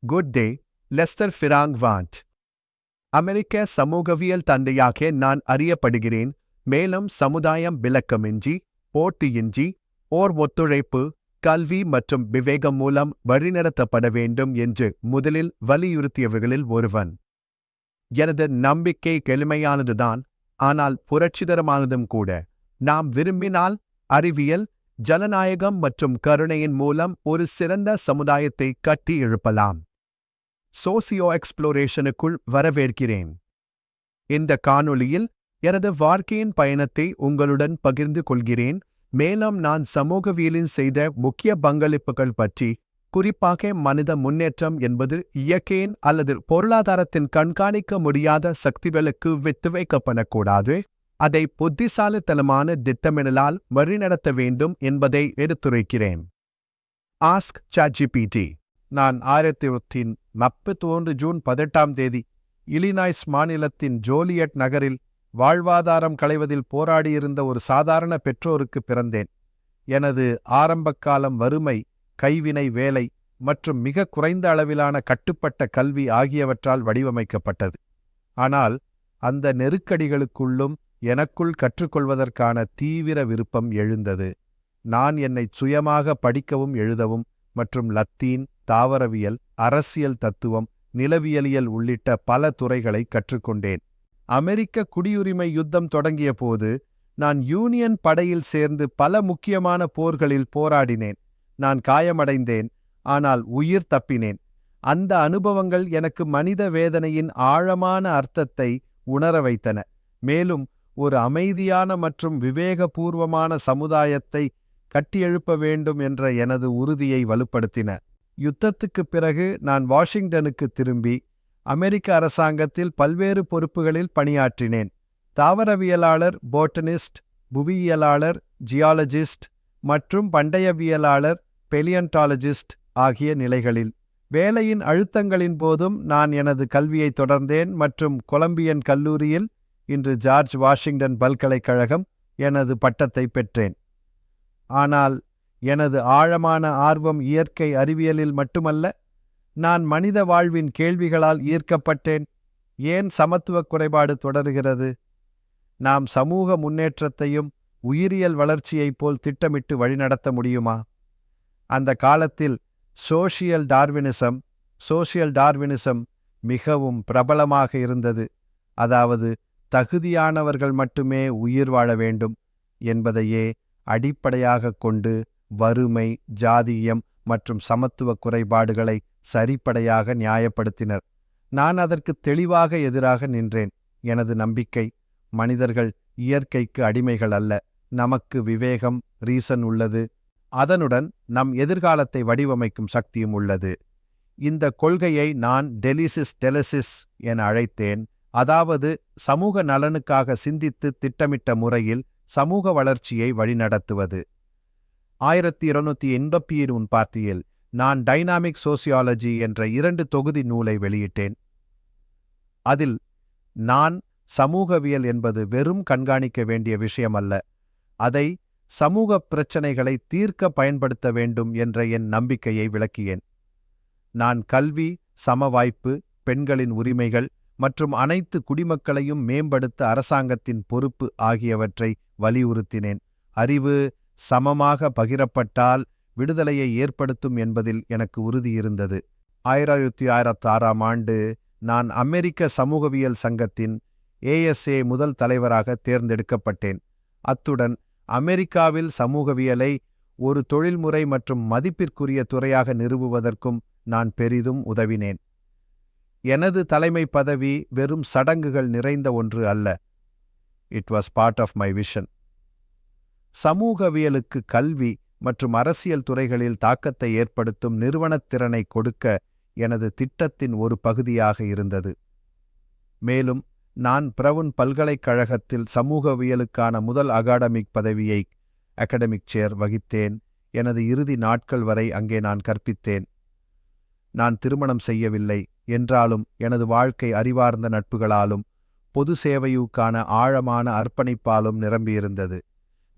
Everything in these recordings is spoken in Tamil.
Good day, Lester Frank Ward. அமெரிக்க சமூகவியல் தந்தையாக நான் அறியப்படுகிறேன். மேலும் சமுதாயம் விளக்கமின்றி, போட்டியின்றி, ஓர் ஒத்துழைப்பு, கல்வி மற்றும் விவேகம் மூலம் வழிநடத்தப்பட வேண்டும் என்று முதலில் வலியுறுத்தியவர்களில் ஒருவன். எனது நம்பிக்கை எளிமையானதுதான், ஆனால் புரட்சிகரமானதும் கூட. நாம் விரும்பினால் அறிவியல், ஜனநாயகம் மற்றும் கருணையின் மூலம் ஒரு சிறந்த சமுதாயத்தை கட்டி எழுப்பலாம். சோசியோ எக்ஸ்ப்ளோரேஷனுக்குள் வரவேற்கிறேன். இந்த காணொளியில் எனது வாழ்க்கையின் பயணத்தை உங்களுடன் பகிர்ந்து கொள்கிறேன். மேலும் நான் சமூகவியலில் செய்த முக்கிய பங்களிப்புகள் பற்றி, குறிப்பாக மனித முன்னேற்றம் என்பது இயற்கையின் அல்லது பொருளாதாரத்தின் கண்காணிக்க முடியாத சக்திகளுக்கு விட்டு வைக்கப்படக்கூடாது, அதை புத்திசாலித்தனமான திட்டமிடலால் வழிநடத்த வேண்டும் என்பதை எடுத்துரைக்கிறேன். Ask ChatGPT. நான் 1941 ஜூன் 18 இலினாய்ஸ் மாநிலத்தின் ஜோலியட் நகரில் வாழ்வாதாரம் களைவதில் போராடியிருந்த ஒரு சாதாரண பெற்றோருக்கு பிறந்தேன். எனது ஆரம்பகாலம் வறுமை, கைவினை வேலை மற்றும் மிக குறைந்த அளவிலான கட்டுப்பட்ட கல்வி ஆகியவற்றால் வடிவமைக்கப்பட்டது. ஆனால் அந்த நெருக்கடிகளுக்குள்ளும் எனக்குள் கற்றுக்கொள்வதற்கான தீவிர விருப்பம் எழுந்தது. நான் என்னை சுயமாக படிக்கவும் எழுதவும் மற்றும் லத்தீன், தாவரவியல், அரசியல் தத்துவம், நிலவியலியல் உள்ளிட்ட பல துறைகளை கற்றுக்கொண்டேன். அமெரிக்க குடியுரிமை யுத்தம் தொடங்கிய போது நான் யூனியன் படையில் சேர்ந்து பல முக்கியமான போர்களில் போராடினேன். நான் காயமடைந்தேன், ஆனால் உயிர் தப்பினேன். அந்த அனுபவங்கள் எனக்கு மனித வேதனையின் ஆழமான அர்த்தத்தை உணர வைத்தன, மேலும் ஒரு அமைதியான மற்றும் விவேகபூர்வமான சமுதாயத்தை கட்டியெழுப்ப வேண்டும் என்ற எனது உறுதியை வலுப்படுத்தின. யுத்தத்துக்குப் பிறகு நான் வாஷிங்டனுக்கு திரும்பி அமெரிக்க அரசாங்கத்தில் பல்வேறு பொறுப்புகளில் பணியாற்றினேன். தாவரவியலாளர், போட்டனிஸ்ட், புவியியலாளர், ஜியாலஜிஸ்ட் மற்றும் பண்டையவியலாளர், பெலியன்டாலஜிஸ்ட் ஆகிய நிலைகளில். வேலையின் அழுத்தங்களின் போதும் நான் எனது கல்வியை தொடர்ந்தேன் மற்றும் கொலம்பியன் கல்லூரியில், இன்று ஜார்ஜ் வாஷிங்டன் பல்கலைக்கழகம், எனது பட்டத்தை பெற்றேன். ஆனால் எனது ஆழமான ஆர்வம் இயற்கை அறிவியலில் மட்டுமல்ல. நான் மனித வாழ்வின் கேள்விகளால் ஈர்க்கப்பட்டேன். ஏன் சமத்துவ குறைபாடு தொடர்கிறது? நாம் சமூக முன்னேற்றத்தையும் உயிரியல் வளர்ச்சியைப் போல் திட்டமிட்டு வழிநடத்த முடியுமா? அந்த காலத்தில் சோஷியல் டார்வினிசம் மிகவும் பிரபலமாக இருந்தது. அதாவது தகுதியானவர்கள் மட்டுமே உயிர் வாழ வேண்டும் என்பதையே அடிப்படையாக கொண்டு வறுமை, ஜாதியம் மற்றும் சமத்துவ குறைபாடுகளை சரிப்படையாக நியாயப்படுத்தினர். நான் அதற்கு தெளிவாக எதிராக நின்றேன். எனது நம்பிக்கை, மனிதர்கள் இயற்கைக்கு அடிமைகள் அல்ல. நமக்கு விவேகம், ரீசன் உள்ளது. அதனுடன் நம் எதிர்காலத்தை வடிவமைக்கும் சக்தியும் உள்ளது. இந்த கொள்கையை நான் டெலிசிஸ் என அழைத்தேன். அதாவது சமூக நலனுக்காக சிந்தித்து திட்டமிட்ட முறையில் சமூக வளர்ச்சியை வழிநடத்துவது. 1287 நான் டைனாமிக் சோசியாலஜி என்ற 2 தொகுதி நூலை வெளியிட்டேன். அதில் நான் சமூகவியல் என்பது வெறும் கண்காணிக்க வேண்டிய விஷயமல்ல, அதை சமூக பிரச்சனைகளை தீர்க்க பயன்படுத்த வேண்டும் என்ற என் நம்பிக்கையை விளக்கியேன். நான் கல்வி, சமவாய்ப்பு, பெண்களின் உரிமைகள் மற்றும் அனைத்து குடிமக்களையும் மேம்படுத்த அரசாங்கத்தின் பொறுப்பு ஆகியவற்றை வலியுறுத்தினேன். அறிவு சமமாக பகிரப்பட்டால் விடுதலையை ஏற்படுத்தும் என்பதில் எனக்கு உறுதி இருந்தது. 1906 நான் அமெரிக்க சமூகவியல் சங்கத்தின் ASA முதல் தலைவராக தேர்ந்தெடுக்கப்பட்டேன். அத்துடன் அமெரிக்காவில் சமூகவியலை ஒரு தொழில்முறை மற்றும் மதிப்பிற்குரிய துறையாக நிறுவுவதற்கும் நான் பெரிதும் உதவினேன். எனது தலைமை பதவி வெறும் சடங்குகள் நிறைந்த ஒன்று அல்ல. It was part of my vision. சமூகவியலுக்கு கல்வி மற்றும் அரசியல் துறைகளில் தாக்கத்தை ஏற்படுத்தும் நிறுவனத் திறனை கொடுக்க எனது திட்டத்தின் ஒரு பகுதியாக இருந்தது. மேலும் நான் பிரவுன் பல்கலைக்கழகத்தில் சமூகவியலுக்கான முதல் அகாடமிக் பதவியை, அகாடமிக் சேர், வகித்தேன். எனது இறுதி நாட்கள் வரை அங்கே நான் கற்பித்தேன். நான் திருமணம் செய்யவில்லை என்றாலும் எனது வாழ்க்கை அறிவார்ந்த நட்புகளாலும் பொது சேவையுக்கான ஆழமான அர்ப்பணிப்பாலும் நிரம்பியிருந்தது.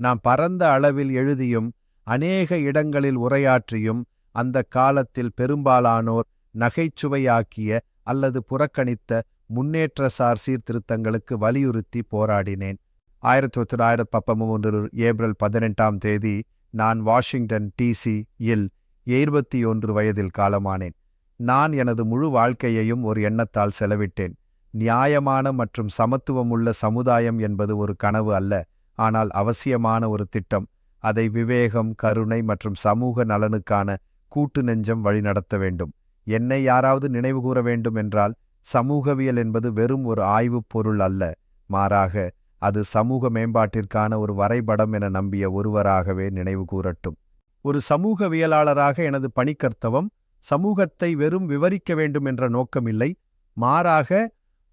நாம் பரந்த அளவில் எழுதியும் அநேக இடங்களில் உரையாற்றியும் அந்த காலத்தில் பெரும்பாலானோர் நகைச்சுவையாக்கிய அல்லது புறக்கணித்த முன்னேற்றசார் சீர்திருத்தங்களுக்கு வலியுறுத்தி போராடினேன். 1913 ஏப்ரல் 18ஆம் தேதி நான் வாஷிங்டன் DC-யில் 21 வயதில் காலமானேன். நான் எனது முழு வாழ்க்கையையும் ஒரு எண்ணத்தால் செலவிட்டேன். நியாயமான மற்றும் சமத்துவமுள்ள சமுதாயம் என்பது ஒரு கனவு அல்ல, ஆனால் அவசியமான ஒரு திட்டம். அதை விவேகம், கருணை மற்றும் சமூக நலனுக்கான கூட்டு நெஞ்சம் வழிநடத்த வேண்டும். என்னை யாராவது நினைவுகூர வேண்டும் என்றால், சமூகவியல் என்பது வெறும் ஒரு ஆய்வுப் பொருள் அல்ல, மாறாக அது சமூக மேம்பாட்டிற்கான ஒரு வரைபடம் என நம்பிய ஒருவராகவே நினைவு கூறட்டும். ஒரு சமூகவியலாளராக எனது பணிக்கர்த்தவம் சமூகத்தை வெறும் விவரிக்க வேண்டும் என்ற நோக்கமில்லை, மாறாக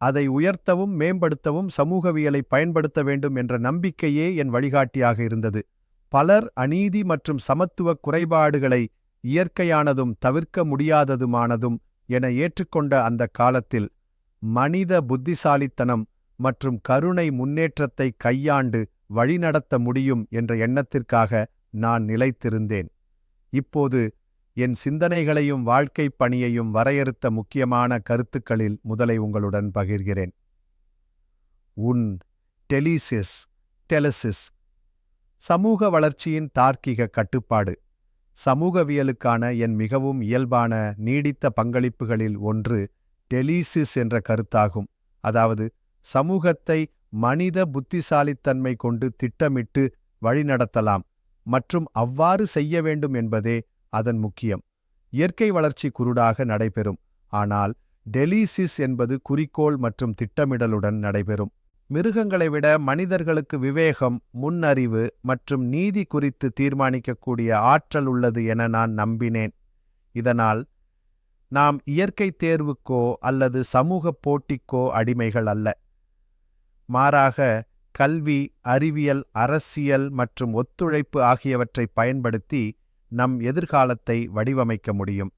அதை உயர்த்தவும் மேம்படுத்தவும் சமூகவியலை பயன்படுத்த வேண்டும் என்ற நம்பிக்கையே என் வழிகாட்டியாக இருந்தது. பலர் அநீதி மற்றும் சமத்துவ குறைபாடுகளை இயற்கையானதும் தவிர்க்க முடியாததுமானதும் என ஏற்றுக்கொண்ட அந்த காலத்தில் மனித புத்திசாலித்தனம் மற்றும் கருணை முன்னேற்றத்தை கையாண்டு வழிநடத்த முடியும் என்ற எண்ணத்திற்காக நான் நிலைத்திருந்தேன். இப்போது என் சிந்தனைகளையும் வாழ்க்கைப் பணியையும் வரையறுத்த முக்கியமான கருத்துக்களில் முதலை உங்களுடன் பகிர்கிறேன். உன் டெலிசிஸ் சமூக வளர்ச்சியின் தார்க்கிக கட்டுப்பாடு. சமூகவியலுக்கான என் மிகவும் இயல்பான நீடித்த பங்களிப்புகளில் ஒன்று டெலிசிஸ் என்ற கருத்தாகும். அதாவது, சமூகத்தை மனித புத்திசாலித்தன்மை கொண்டு திட்டமிட்டு வழிநடத்தலாம் மற்றும் அவ்வாறு செய்ய வேண்டும் என்பதே அதன் முக்கியம். இயற்கை வளர்ச்சி குருடாக நடைபெறும், ஆனால் டெலிசிஸ் என்பது குறிக்கோள் மற்றும் திட்டமிடலுடன் நடைபெறும். மிருகங்களை விட மனிதர்களுக்கு விவேகம், முன்னறிவு மற்றும் நீதி குறித்து தீர்மானிக்கக்கூடிய ஆற்றல் உள்ளது என நான் நம்பினேன். இதனால் நாம் இயற்கை தேர்வுக்கோ அல்லது சமூக போட்டிக்கோ அடிமைகள் அல்ல. மாறாக கல்வி, அறிவியல், அரசியல் மற்றும் ஒத்துழைப்பு ஆகியவற்றை பயன்படுத்தி நம் எதிர்காலத்தை வடிவமைக்க முடியும்.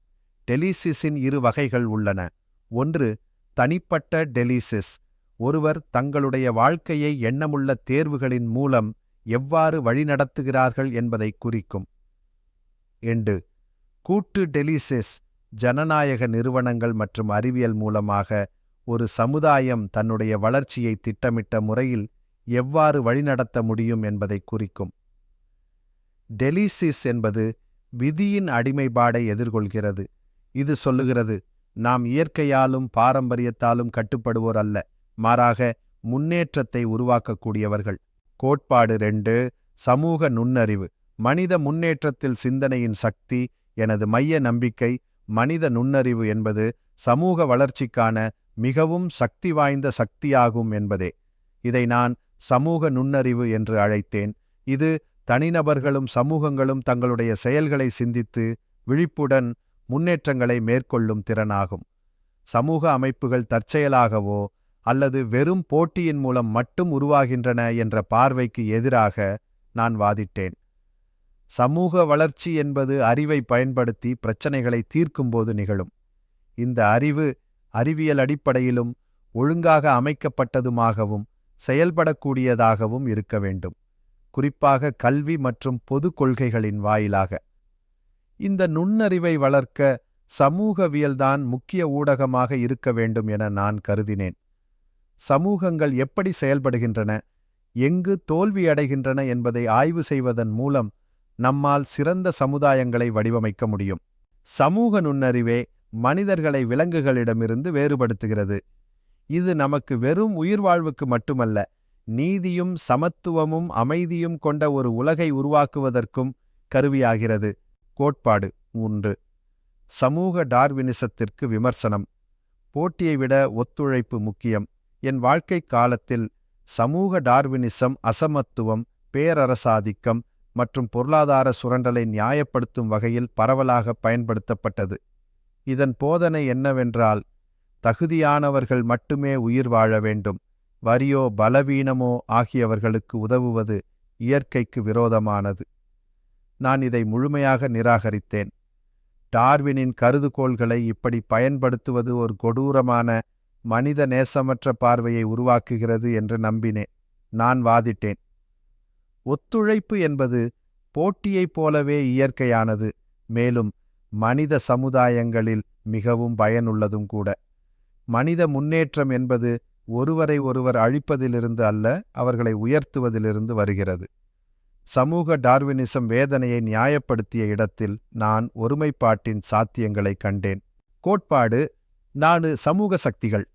டெலிசிஸின் 2 வகைகள் உள்ளன. ஒன்று தனிப்பட்ட டெலிசிஸ். ஒருவர் தங்களுடைய வாழ்க்கையை எண்ணமுள்ள தேர்வுகளின் மூலம் எவ்வாறு வழிநடத்துகிறார்கள் என்பதை குறிக்கும். 2 கூட்டு டெலிசிஸ். ஜனநாயக நிறுவனங்கள் மற்றும் அறிவியல் மூலமாக ஒரு சமுதாயம் தன்னுடைய வளர்ச்சியை திட்டமிட்ட முறையில் எவ்வாறு வழிநடத்த முடியும் என்பதை குறிக்கும். டெலிசிஸ் என்பது விதியின் அடிமைப்பாடை எதிர்கொள்கிறது. இது சொல்லுகிறது, நாம் இயற்கையாலும் பாரம்பரியத்தாலும் கட்டுப்படுவோர் அல்ல, மாறாக முன்னேற்றத்தை உருவாக்கக்கூடியவர்கள். கோட்பாடு 2 சமூக நுண்ணறிவு. மனித முன்னேற்றத்தில் சிந்தனையின் சக்தி. எனது மைய நம்பிக்கை மனித நுண்ணறிவு என்பது சமூக வளர்ச்சிக்கான மிகவும் சக்தி வாய்ந்த சக்தியாகும் என்பதே. இதை நான் சமூக நுண்ணறிவு என்று அழைத்தேன். இது தனிநபர்களும் சமூகங்களும் தங்களுடைய செயல்களை சிந்தித்து விழிப்புடன் முன்னேற்றங்களை மேற்கொள்ளும் திறனாகும். சமூக அமைப்புகள் தற்செயலாகவோ அல்லது வெறும் போட்டியின் மூலம் மட்டும் உருவாகின்றன என்ற பார்வைக்கு எதிராக நான் வாதிட்டேன். சமூக வளர்ச்சி என்பது அறிவை பயன்படுத்தி பிரச்சனைகளை தீர்க்கும்போது நிகழும். இந்த அறிவு அறிவியல் அடிப்படையிலும் ஒழுங்காக அமைக்கப்பட்டதுமாகவும் செயல்படக்கூடியதாகவும் இருக்க வேண்டும், குறிப்பாக கல்வி மற்றும் பொது கொள்கைகளின் வாயிலாக. இந்த நுண்ணறிவை வளர்க்க சமூகவியல்தான் முக்கிய ஊடகமாக இருக்க வேண்டும் என நான் கருதினேன். சமூகங்கள் எப்படி செயல்படுகின்றன, எங்கு தோல்வியடைகின்றன என்பதை ஆய்வு செய்வதன் மூலம் நம்மால் சிறந்த சமுதாயங்களை வடிவமைக்க முடியும். சமூக நுண்ணறிவே மனிதர்களை விலங்குகளிடமிருந்து வேறுபடுத்துகிறது. இது நமக்கு வெறும் உயிர் வாழ்வுக்கு மட்டுமல்ல, நீதியும் சமத்துவமும் அமைதியும் கொண்ட ஒரு உலகை உருவாக்குவதற்கும் கருவியாகிறது. கோட்பாடு 3 சமூக டார்வினிசத்திற்கு விமர்சனம். போட்டியை விட ஒத்துழைப்பு முக்கியம். என் வாழ்க்கை காலத்தில் சமூக டார்வினிசம் அசமத்துவம், பேரரசாதிக்கம் மற்றும் பொருளாதார சுரண்டலை நியாயப்படுத்தும் வகையில் பரவலாக பயன்படுத்தப்பட்டது. இதன் போதனை என்னவென்றால், தகுதியானவர்கள் மட்டுமே உயிர் வாழ வேண்டும், வறியோ பலவீனமோ ஆகியவர்களுக்கு உதவுவது இயற்கைக்கு விரோதமானது. நான் இதை முழுமையாக நிராகரித்தேன். டார்வினின் கருதுகோள்களை இப்படி பயன்படுத்துவது ஒரு கொடூரமான மனித நேசமற்ற பார்வையை உருவாக்குகிறது என்று நம்பினேன். நான் வாதிட்டேன், ஒத்துழைப்பு என்பது போட்டியைப் போலவே இயற்கையானது, மேலும் மனித சமுதாயங்களில் மிகவும் பயனுள்ளதும் கூட. மனித முன்னேற்றம் என்பது ஒருவரை ஒருவர் அழிப்பதிலிருந்து அல்ல, அவர்களை உயர்த்துவதிலிருந்து வருகிறது. சமூக டார்வினிசம் வேதனையை நியாயப்படுத்திய இடத்தில் நான் ஒருமைப்பாட்டின் சாத்தியங்களை கண்டேன். கோட்பாடு 4 சமூக சக்திகள்.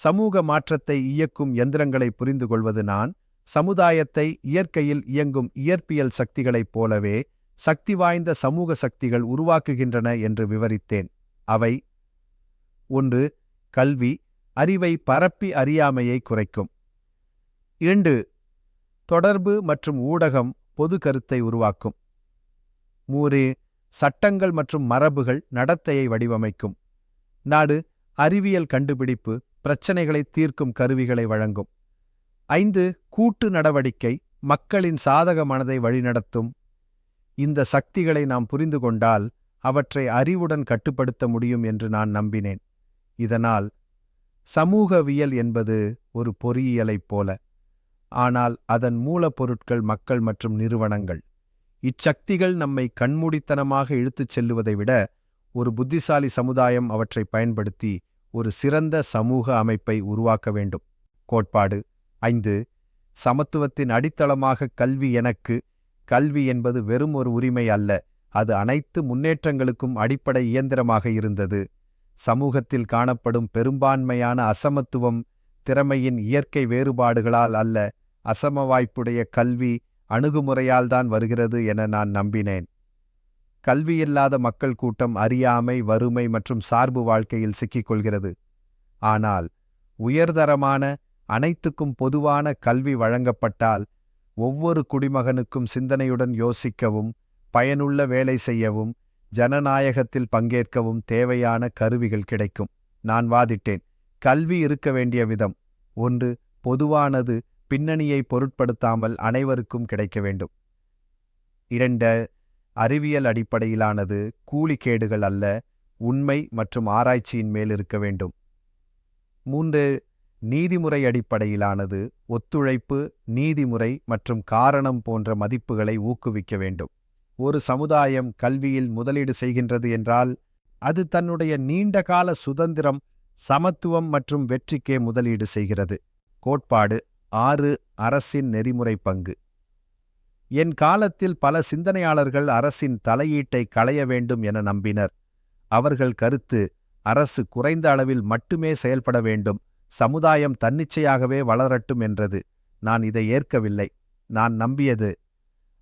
சமூக மாற்றத்தை இயக்கும் எந்திரங்களை புரிந்து கொள்வது நான் சமுதாயத்தை இயற்கையில் இயங்கும் இயற்பியல் சக்திகளைப் போலவே சக்தி வாய்ந்த சமூக சக்திகள் உருவாக்குகின்றன என்று விவரித்தேன். அவை: 1. கல்வி, அறிவை பரப்பி அறியாமையை குறைக்கும். 2. தொடர்பு மற்றும் ஊடகம் பொது கருத்தை உருவாக்கும். 3. சட்டங்கள் மற்றும் மரபுகள் நடத்தையை வடிவமைக்கும். 4. அறிவியல் கண்டுபிடிப்பு பிரச்சனைகளை தீர்க்கும் கருவிகளை வழங்கும். 5. கூட்டு நடவடிக்கை மக்களின் சாதக மனதை வழிநடத்தும். இந்த சக்திகளை நாம் புரிந்து கொண்டால் அவற்றை அறிவுடன் கட்டுப்படுத்த முடியும் என்று நான் நம்பினேன். இதனால் சமூகவியல் என்பது ஒரு பொறியியலைப் போல, ஆனால் அதன் மூலப்பொருட்கள் மக்கள் மற்றும் நிறுவனங்கள். இச்சக்திகள் நம்மை கண்மூடித்தனமாக இழுத்துச் செல்லுவதை விட ஒரு புத்திசாலி சமுதாயம் அவற்றை பயன்படுத்தி ஒரு சிறந்த சமூக அமைப்பை உருவாக்க வேண்டும். கோட்பாடு 5. சமத்துவத்தின் அடித்தளமாக கல்வி. எனக்கு கல்வி என்பது வெறும் ஒரு உரிமை அல்ல, அது அனைத்து முன்னேற்றங்களுக்கும் அடிப்படை இயந்திரமாக இருந்தது. சமூகத்தில் காணப்படும் பெரும்பான்மையான அசமத்துவம் திறமையின் இயற்கை வேறுபாடுகளால் அல்ல, அசமவாய்ப்புடைய கல்வி அணுகுமுறையால்தான் வருகிறது என நான் நம்பினேன். கல்வியில்லாத மக்கள் கூட்டம் அறியாமை, வறுமை மற்றும் சார்பு வாழ்க்கையில் சிக்கிக்கொள்கிறது. ஆனால் உயர்தரமான அனைத்துக்கும் பொதுவான கல்வி வழங்கப்பட்டால் ஒவ்வொரு குடிமகனுக்கும் சிந்தனையுடன் யோசிக்கவும், பயனுள்ள வேலை செய்யவும், ஜனநாயகத்தில் பங்கேற்கவும் தேவையான கருவிகள் கிடைக்கும். நான் வாதிட்டேன். கல்வி இருக்க வேண்டிய விதம்: 1. பொதுவானது, பின்னணியை பொருட்படுத்தாமல் அனைவருக்கும் கிடைக்க வேண்டும். 2. அறிவியல் அடிப்படையிலானது, கூலிக்கேடுகள் அல்ல, உண்மை மற்றும் ஆராய்ச்சியின் மேல் இருக்க வேண்டும். 3. நீதிமுறை அடிப்படையிலானது, ஒத்துழைப்பு, நீதிமுறை மற்றும் காரணம் போன்ற மதிப்புகளை ஊக்குவிக்க வேண்டும். ஒரு சமுதாயம் கல்வியில் முதலீடு செய்கின்றது என்றால் அது தன்னுடைய நீண்டகால சுதந்திரம், சமத்துவம் மற்றும் வெற்றிக்கே முதலீடு செய்கிறது. கோட்பாடு 6. அரசின் நெறிமுறை பங்கு. என் காலத்தில் பல சிந்தனையாளர்கள் அரசின் தலையீட்டை களைய வேண்டும் என நம்பினர். அவர்கள் கருத்து அரசு குறைந்த அளவில் மட்டுமே செயல்பட வேண்டும், சமுதாயம் தன்னிச்சையாகவே வளரட்டும் என்றது. நான் இதை ஏற்கவில்லை. நான் நம்பியது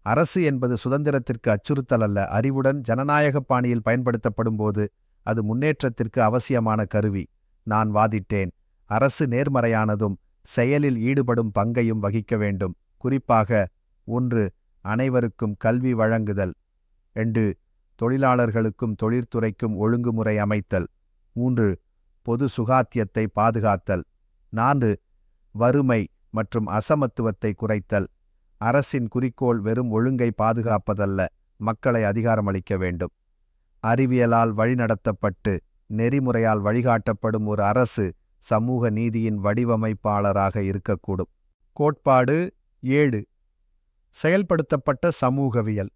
அரசு என்பது சுதந்திரத்திற்கு அச்சுறுத்தல் அல்ல, அறிவுடன் ஜனநாயக பாணியில் பயன்படுத்தப்படும்போது அது முன்னேற்றத்திற்கு அவசியமான கருவி. நான் வாதிட்டேன், அரசு நேர்மறையானதும் செயலில் ஈடுபடும் பங்கையும் வகிக்க வேண்டும். குறிப்பாக 1. அனைவருக்கும் கல்வி வழங்குதல். 2. தொழிலாளர்களுக்கும் தொழிற்துறைக்கும் ஒழுங்குமுறை அமைத்தல். 3. பொது சுகாத்தியத்தை பாதுகாத்தல். 4. வறுமை மற்றும் அசமத்துவத்தை குறைத்தல். அரசின் குறிக்கோள் வெறும் ஒழுங்கை பாதுகாப்பதல்ல, மக்களை அதிகாரமளிக்க வேண்டும். அறிவியலால் வழிநடத்தப்பட்டு நெறிமுறையால் வழிகாட்டப்படும் ஒரு அரசு சமூக நீதியின் வடிவமைப்பாளராக இருக்கக்கூடும். கோட்பாடு 7. செயல்படுத்தப்பட்ட சமூகவியல்.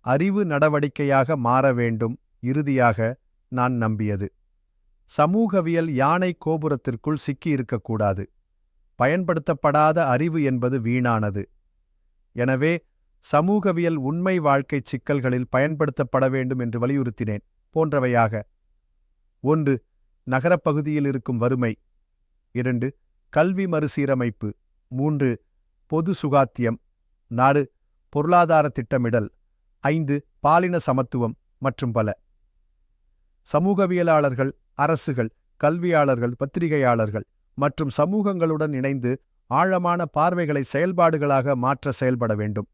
அறிவு நடவடிக்கையாக மாற வேண்டும். இறுதியாக நான் நம்பியது சமூகவியல் யானை கோபுரத்திற்குள் சிக்கியிருக்கக்கூடாது. பயன்படுத்தப்படாத அறிவு என்பது வீணானது. எனவே சமூகவியல் உண்மை வாழ்க்கை சிக்கல்களில் பயன்படுத்தப்பட வேண்டும் என்று வலியுறுத்தினேன். போன்றவையாக: 1. நகரப்பகுதியில் இருக்கும் வறுமை. 2. கல்வி மறுசீரமைப்பு. 3. பொது சுகாத்தியம். 4. பொருளாதார திட்டமிடல். 5. பாலின சமத்துவம் மற்றும் பல. சமூகவியலாளர்கள், அரசுகள், கல்வியாளர்கள், பத்திரிகையாளர்கள் மற்றும் சமூகங்களுடன் இணைந்து ஆழமான பார்வைகளை செயல்பாடுகளாக மாற்ற செயல்பட வேண்டும்.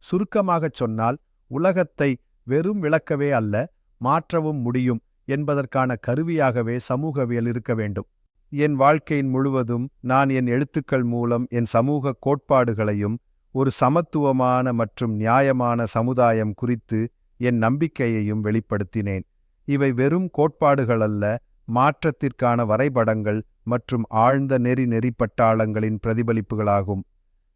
சுருக்கமாகச் சொன்னால், உலகத்தை வெறும் விளக்கவே அல்ல, மாற்றவும் முடியும் என்பதற்கான கருவியாகவே சமூகவியல் இருக்க வேண்டும். என் வாழ்க்கையின் முழுவதும் நான் என் எழுத்துக்கள் மூலம் என் சமூக கோட்பாடுகளையும் ஒரு சமத்துவமான மற்றும் நியாயமான சமுதாயம் குறித்து என் நம்பிக்கையையும் வெளிப்படுத்தினேன். இவை வெறும் கோட்பாடுகள் அல்ல, மாற்றத்திற்கான வரைபடங்கள் மற்றும் ஆழ்ந்த நெறிப்பட்டாளங்களின் பிரதிபலிப்புகளாகும்.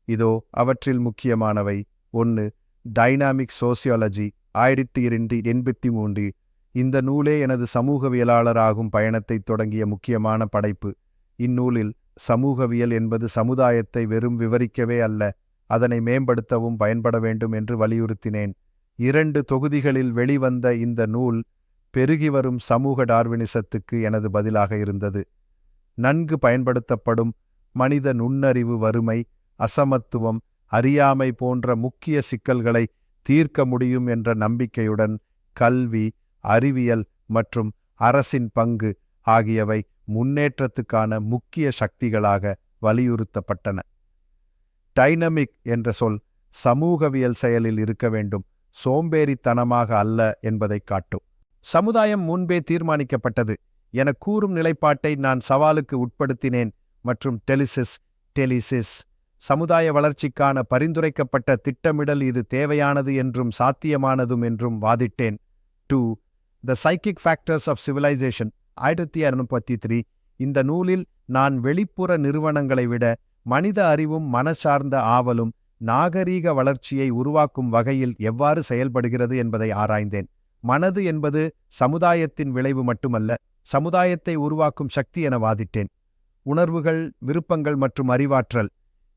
இதோ அவற்றில் முக்கியமானவை: 1. Dynamic sociology 1983. இந்த நூலே எனது சமூகவியலாளராகும் பயணத்தைத் தொடங்கிய முக்கியமான படைப்பு. இந்நூலில் சமூகவியல் என்பது சமுதாயத்தை வெறும் விவரிக்கவே அல்ல, அதனை மேம்படுத்தவும் பயன்பட வேண்டும் என்று வலியுறுத்தினேன். 2 தொகுதிகளில் வெளிவந்த இந்த நூல் பெருகிவரும் சமூக டார்வினிசத்துக்கு எனது பதிலாக இருந்தது. நன்கு பயன்படுத்தப்படும் மனித நுண்ணறிவு வறுமை, அசமத்துவம், அறியாமை போன்ற முக்கிய சிக்கல்களை தீர்க்க முடியும் என்ற நம்பிக்கையுடன் கல்வி, அறிவியல் மற்றும் அரசின் பங்கு ஆகியவை முன்னேற்றத்துக்கான முக்கிய சக்திகளாக வலியுறுத்தப்பட்டன. டைனமிக் என்ற சொல் சமூகவியல் செயலில் இருக்க வேண்டும், சோம்பேறித்தனமாக அல்ல என்பதை காட்டும். சமுதாயம் முன்பே தீர்மானிக்கப்பட்டது என கூறும் நிலைப்பாட்டை நான் சவாலுக்கு உட்படுத்தினேன் மற்றும் டெலிசிஸ் சமுதாய வளர்ச்சிக்கான பரிந்துரைக்கப்பட்ட திட்டமிடல் இது தேவையானது என்றும் சாத்தியமானதும் என்றும் வாதிட்டேன். 2. த சைக்கிக் ஃபேக்டர்ஸ் ஆஃப் சிவிலைசேஷன் 1933. இந்த நூலில் நான் வெளிப்புற நிறுவனங்களை விட மனித அறிவும் மனசார்ந்த ஆவலும் நாகரீக வளர்ச்சியை உருவாக்கும் வகையில் எவ்வாறு செயல்படுகிறது என்பதை ஆராய்ந்தேன். மனது என்பது சமுதாயத்தின் விளைவு மட்டுமல்ல, சமுதாயத்தை உருவாக்கும் சக்தி என வாதிட்டேன். உணர்வுகள், விருப்பங்கள் மற்றும் அறிவாற்றல்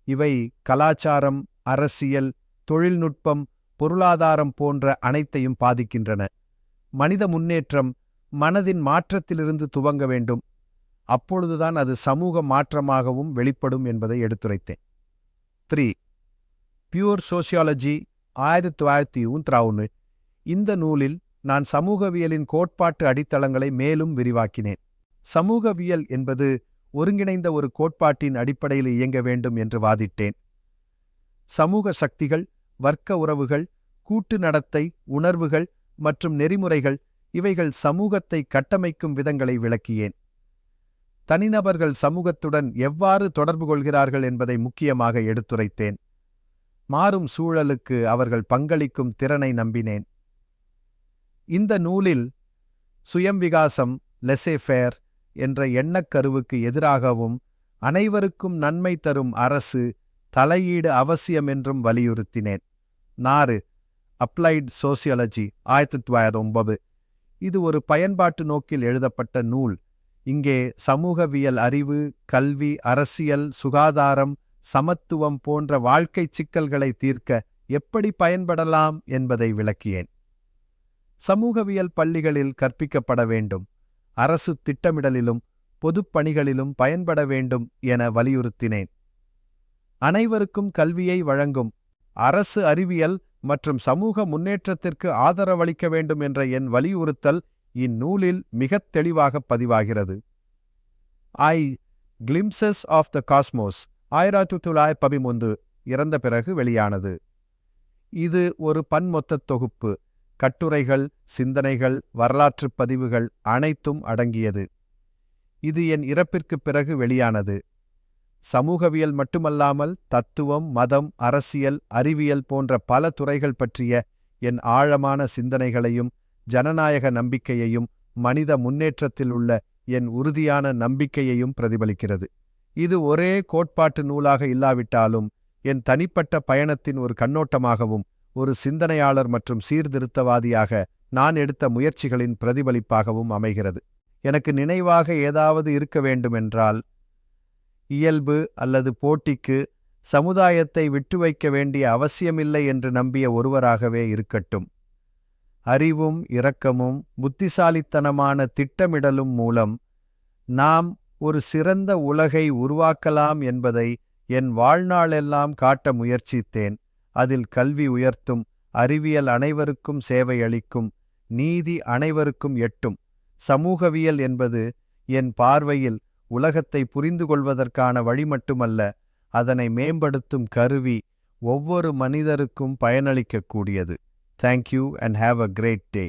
இவை கலாச்சாரம், அரசியல், தொழில்நுட்பம், பொருளாதாரம் போன்ற அனைத்தையும் பாதிக்கின்றன. மனித முன்னேற்றம் மனதின் மாற்றத்திலிருந்து துவங்க வேண்டும், அப்பொழுதுதான் அது சமூக மாற்றமாகவும் வெளிப்படும் என்பதை எடுத்துரைத்தேன். 3. Pure sociology 1931. இந்த நூலில் நான் சமூகவியலின் கோட்பாட்டு அடித்தளங்களை மேலும் விரிவாக்கினேன். சமூகவியல் என்பது ஒருங்கிணைந்த ஒரு கோட்பாட்டின் அடிப்படையில் இயங்க வேண்டும் என்று வாதிட்டேன். சமூக சக்திகள், வர்க்க உறவுகள், கூட்டு நடத்தை, உணர்வுகள் மற்றும் நெறிமுறைகள் இவைகள் சமூகத்தை கட்டமைக்கும் விதங்களை விளக்கியேன். தனிநபர்கள் சமூகத்துடன் எவ்வாறு தொடர்பு கொள்கிறார்கள் என்பதை முக்கியமாக எடுத்துரைத்தேன். மாறும் சூழலுக்கு அவர்கள் பங்களிக்கும் திறனை நம்பினேன். இந்த நூலில் சுயம்விகாசம், லெசே-ஃபேர் என்ற எண்ணக்கருவுக்கு எதிராகவும் அனைவருக்கும் நன்மை தரும் அரசு தலையீடு அவசியம் என்றும் வலியுறுத்தினேன். 4. Applied sociology 1909. இது ஒரு பயன்பாட்டு நோக்கில் எழுதப்பட்ட நூல். இங்கே சமூகவியல் அறிவு, கல்வி, அரசியல், சுகாதாரம், சமத்துவம் போன்ற வாழ்க்கை சிக்கல்களை தீர்க்க எப்படி பயன்படலாம் என்பதை விளக்கியேன். சமூகவியல் பள்ளிகளில் கற்பிக்கப்பட வேண்டும், அரசு திட்டமிடலிலும் பொதுப்பணிகளிலும் பயன்பட வேண்டும் என வலியுறுத்தினேன். அனைவருக்கும் கல்வியை வழங்கும் அரசு அறிவியல் மற்றும் சமூக முன்னேற்றத்திற்கு ஆதரவளிக்க வேண்டும் என்ற என் வலியுறுத்தல் இந்நூலில் மிகத் தெளிவாக பதிவாகிறது. கிளிம்சஸ் ஆஃப் த காஸ்மோஸ் 1913 இறந்த பிறகு வெளியானது. இது ஒரு பன்மொத்த தொகுப்பு. கட்டுரைகள், சிந்தனைகள், வரலாற்றுப் பதிவுகள் அனைத்தும் அடங்கியது. இது என் இறப்பிற்குப் பிறகு வெளியானது. சமூகவியல் மட்டுமல்லாமல் தத்துவம், மதம், அரசியல், அறிவியல் போன்ற பல துறைகள் பற்றிய என் ஆழமான சிந்தனைகளையும் ஜனநாயக நம்பிக்கையையும் மனித முன்னேற்றத்தில் உள்ள என் உறுதியான நம்பிக்கையையும் பிரதிபலிக்கிறது. இது ஒரே கோட்பாட்டு நூலாக இல்லாவிட்டாலும் என் தனிப்பட்ட பயணத்தின் ஒரு கண்ணோட்டமாகவும் ஒரு சிந்தனையாளர் மற்றும் சீர்திருத்தவாதியாக நான் எடுத்த முயற்சிகளின் பிரதிபலிப்பாகவும் அமைகிறது. எனக்கு நினைவாக ஏதாவது இருக்க வேண்டுமென்றால் இயல்பு அல்லது போட்டிக்கு சமுதாயத்தை விட்டு வைக்க வேண்டிய அவசியமில்லை என்று நம்பிய ஒருவராகவே இருக்கட்டும். அறிவும் இரக்கமும் புத்திசாலித்தனமான திட்டமிடலும் மூலம் நாம் ஒரு சிறந்த உலகை உருவாக்கலாம் என்பதை என் வாழ்நாளெல்லாம் காட்ட முயற்சித்தேன். அதில் கல்வி உயர்த்தும், அறிவியல் அனைவருக்கும் சேவையளிக்கும், நீதி அனைவருக்கும் எட்டும். சமூகவியல் என்பது என் பார்வையில் உலகத்தை புரிந்து கொள்வதற்கான வழி மட்டுமல்ல, அதனை மேம்படுத்தும் கருவி, ஒவ்வொரு மனிதருக்கும் பயனளிக்கக்கூடியது. Thank you and have a great day.